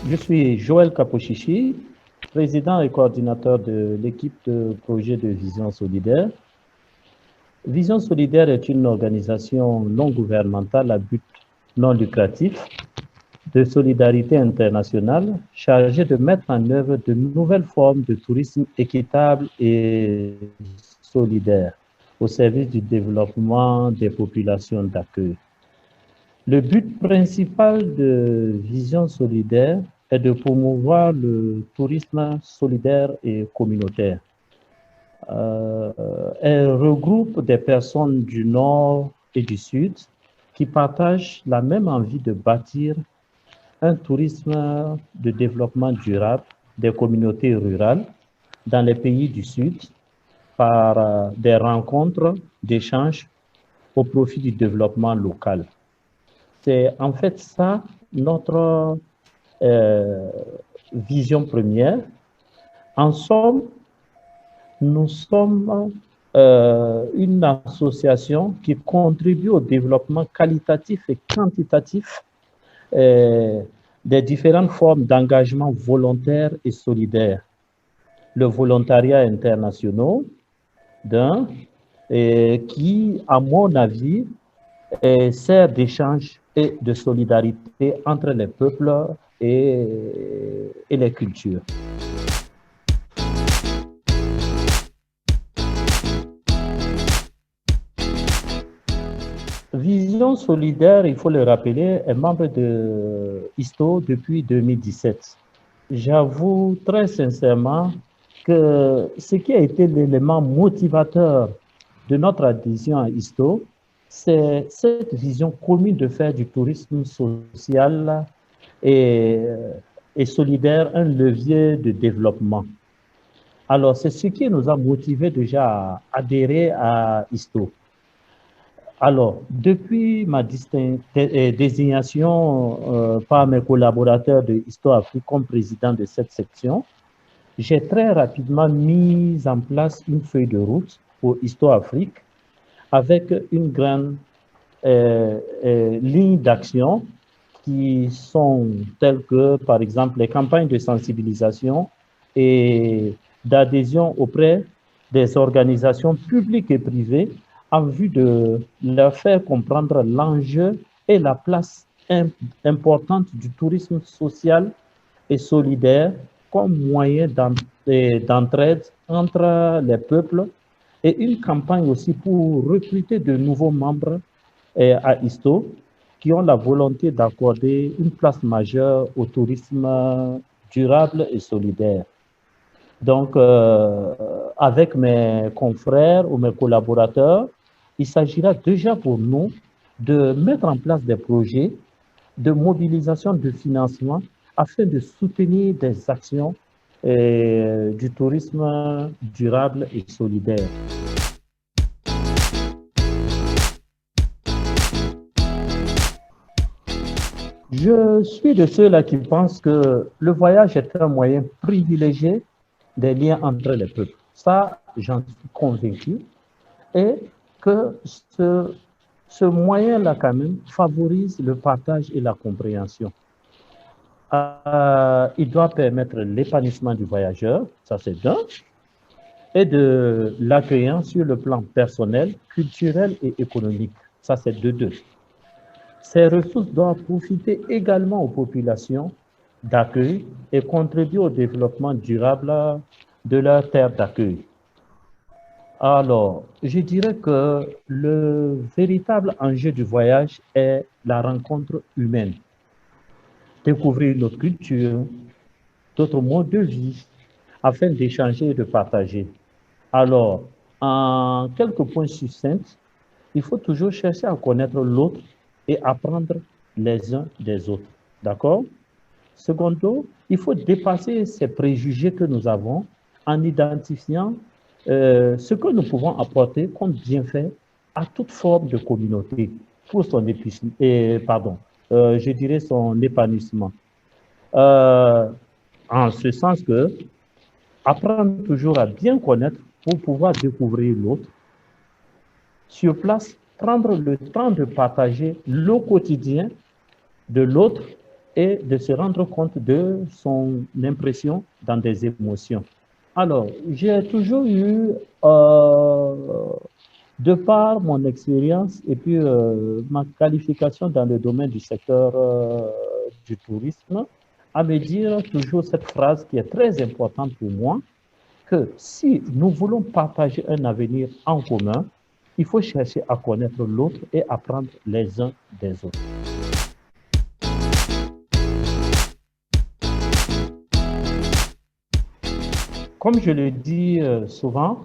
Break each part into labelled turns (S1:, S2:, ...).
S1: Je suis Joël Kapochichi, président et coordinateur de l'équipe de projet de Vision Solidaire. Vision Solidaire est une organisation non gouvernementale à but non lucratif de solidarité internationale chargée de mettre en œuvre de nouvelles formes de tourisme équitable et solidaire au service du développement des populations d'accueil. Le but principal de Vision Solidaire est de promouvoir le tourisme solidaire et communautaire. Elle regroupe des personnes du Nord et du Sud qui partagent la même envie de bâtir un tourisme de développement durable des communautés rurales dans les pays du Sud par des rencontres d'échanges au profit du développement local. C'est en fait ça notre vision première. En somme, nous sommes une association qui contribue au développement qualitatif et quantitatif des différentes formes d'engagement volontaire et solidaire. Le volontariat international, qui, à mon avis, sert d'échange et de solidarité entre les peuples et les cultures. Vision Solidaire, il faut le rappeler, est membre de ISTO depuis 2017. J'avoue très sincèrement que ce qui a été l'élément motivateur de notre adhésion à ISTO, c'est cette vision commune de faire du tourisme social et solidaire un levier de développement. Alors, c'est ce qui nous a motivés déjà à adhérer à ISTO. Alors, depuis ma désignation par mes collaborateurs de ISTO Afrique comme président de cette section, j'ai très rapidement mis en place une feuille de route pour ISTO Afrique avec une grande ligne d'action qui sont telles que, par exemple, les campagnes de sensibilisation et d'adhésion auprès des organisations publiques et privées en vue de leur faire comprendre l'enjeu et la place importante du tourisme social et solidaire comme moyen d'entraide entre les peuples et une campagne aussi pour recruter de nouveaux membres à ISTO qui ont la volonté d'accorder une place majeure au tourisme durable et solidaire. Donc, avec mes confrères ou mes collaborateurs, il s'agira déjà pour nous de mettre en place des projets de mobilisation de financement afin de soutenir des actions du tourisme durable et solidaire. Je suis de ceux-là qui pensent que le voyage est un moyen privilégié des liens entre les peuples. Ça, j'en suis convaincu. Et que ce moyen-là, quand même, favorise le partage et la compréhension. Il doit permettre l'épanouissement du voyageur, ça c'est d'un, et de l'accueillir sur le plan personnel, culturel et économique, ça c'est de deux. Ces ressources doivent profiter également aux populations d'accueil et contribuer au développement durable de leur terre d'accueil. Alors, je dirais que le véritable enjeu du voyage est la rencontre humaine. Découvrir notre culture, d'autres modes de vie, afin d'échanger et de partager. Alors, en quelques points succincts, il faut toujours chercher à connaître l'autre et apprendre les uns des autres. D'accord? Secondo, il faut dépasser ces préjugés que nous avons en identifiant ce que nous pouvons apporter comme bienfait à toute forme de communauté pour son son épanouissement. En ce sens que apprendre toujours à bien connaître pour pouvoir découvrir l'autre. Sur place, prendre le temps de partager le quotidien de l'autre et de se rendre compte de son impression dans des émotions. Alors, j'ai toujours eu, de par mon expérience et puis ma qualification dans le domaine du secteur du tourisme, à me dire toujours cette phrase qui est très importante pour moi, que si nous voulons partager un avenir en commun, il faut chercher à connaître l'autre et apprendre les uns des autres. Comme je le dis souvent,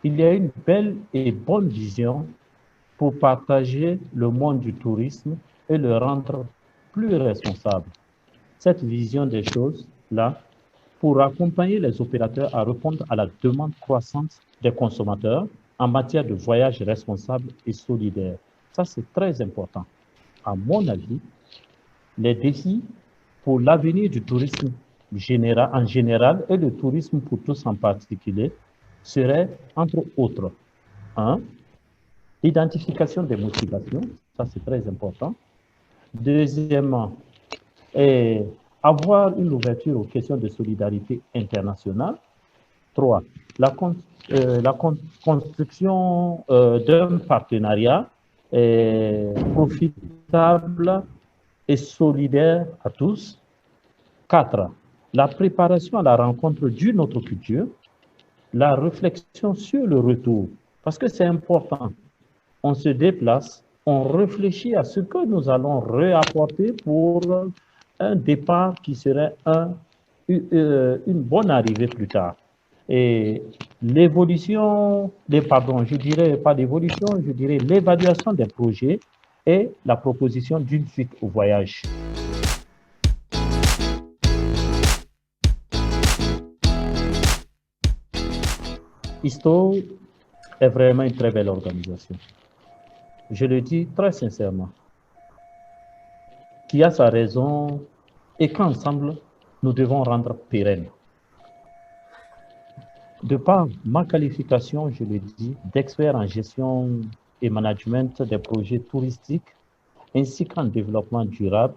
S1: il y a une belle et bonne vision pour partager le monde du tourisme et le rendre plus responsable. Cette vision des choses-là, pour accompagner les opérateurs à répondre à la demande croissante des consommateurs en matière de voyage responsable et solidaire. Ça, c'est très important. À mon avis, les défis pour l'avenir du tourisme en général et le tourisme pour tous en particulier seraient, entre autres, 1. L'identification des motivations, ça c'est très important. Deuxièmement, avoir une ouverture aux questions de solidarité internationale. 3. La construction d'un partenariat profitable et solidaire à tous. 4. La préparation à la rencontre d'une autre culture. La réflexion sur le retour, parce que c'est important. On se déplace, on réfléchit à ce que nous allons réapporter pour un départ qui serait une bonne arrivée plus tard. Et l'évaluation des projets et la proposition d'une suite au voyage. Isto est vraiment une très belle organisation. Je le dis très sincèrement, qui a sa raison et qu'ensemble, nous devons rendre pérenne. De par ma qualification, je le dis, d'expert en gestion et management des projets touristiques, ainsi qu'en développement durable,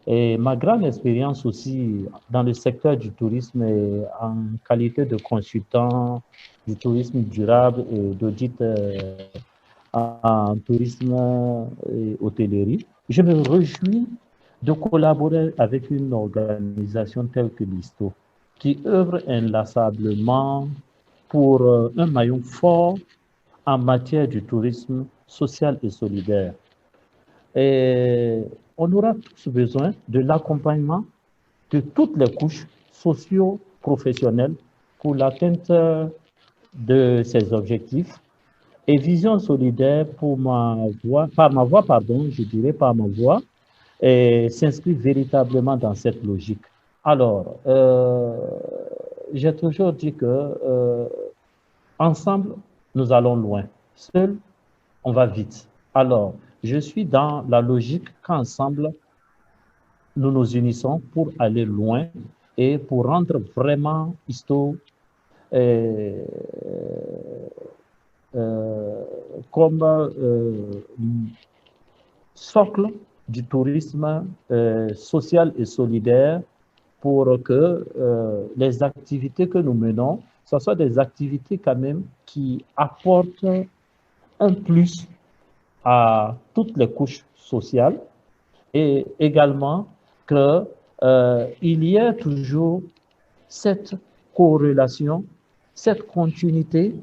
S1: et ma grande expérience aussi dans le secteur du tourisme et en qualité de consultant du tourisme durable et d'audit en tourisme et hôtellerie, je me réjouis de collaborer avec une organisation telle que l'ISTO, qui œuvre inlassablement pour un maillon fort en matière du tourisme social et solidaire. Et on aura tous besoin de l'accompagnement de toutes les couches socio-professionnelles pour l'atteinte de ces objectifs. Et Vision solidaire par ma voix, s'inscrit véritablement dans cette logique. Alors, j'ai toujours dit que ensemble, nous allons loin. Seul, on va vite. Alors, je suis dans la logique qu'ensemble, nous nous unissons pour aller loin et pour rendre vraiment Isto comme socle du tourisme social et solidaire pour que les activités que nous menons, ce soient des activités quand même qui apportent un plus à toutes les couches sociales et également qu'il y ait toujours cette corrélation, cette continuité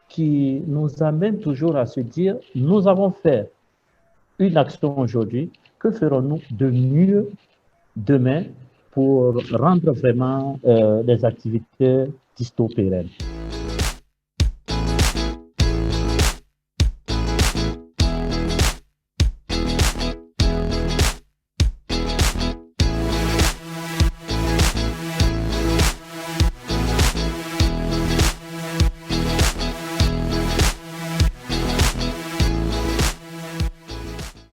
S1: qui nous amène toujours à se dire, nous avons fait une action aujourd'hui, que ferons-nous de mieux demain pour rendre vraiment les activités d'Isto pérennes?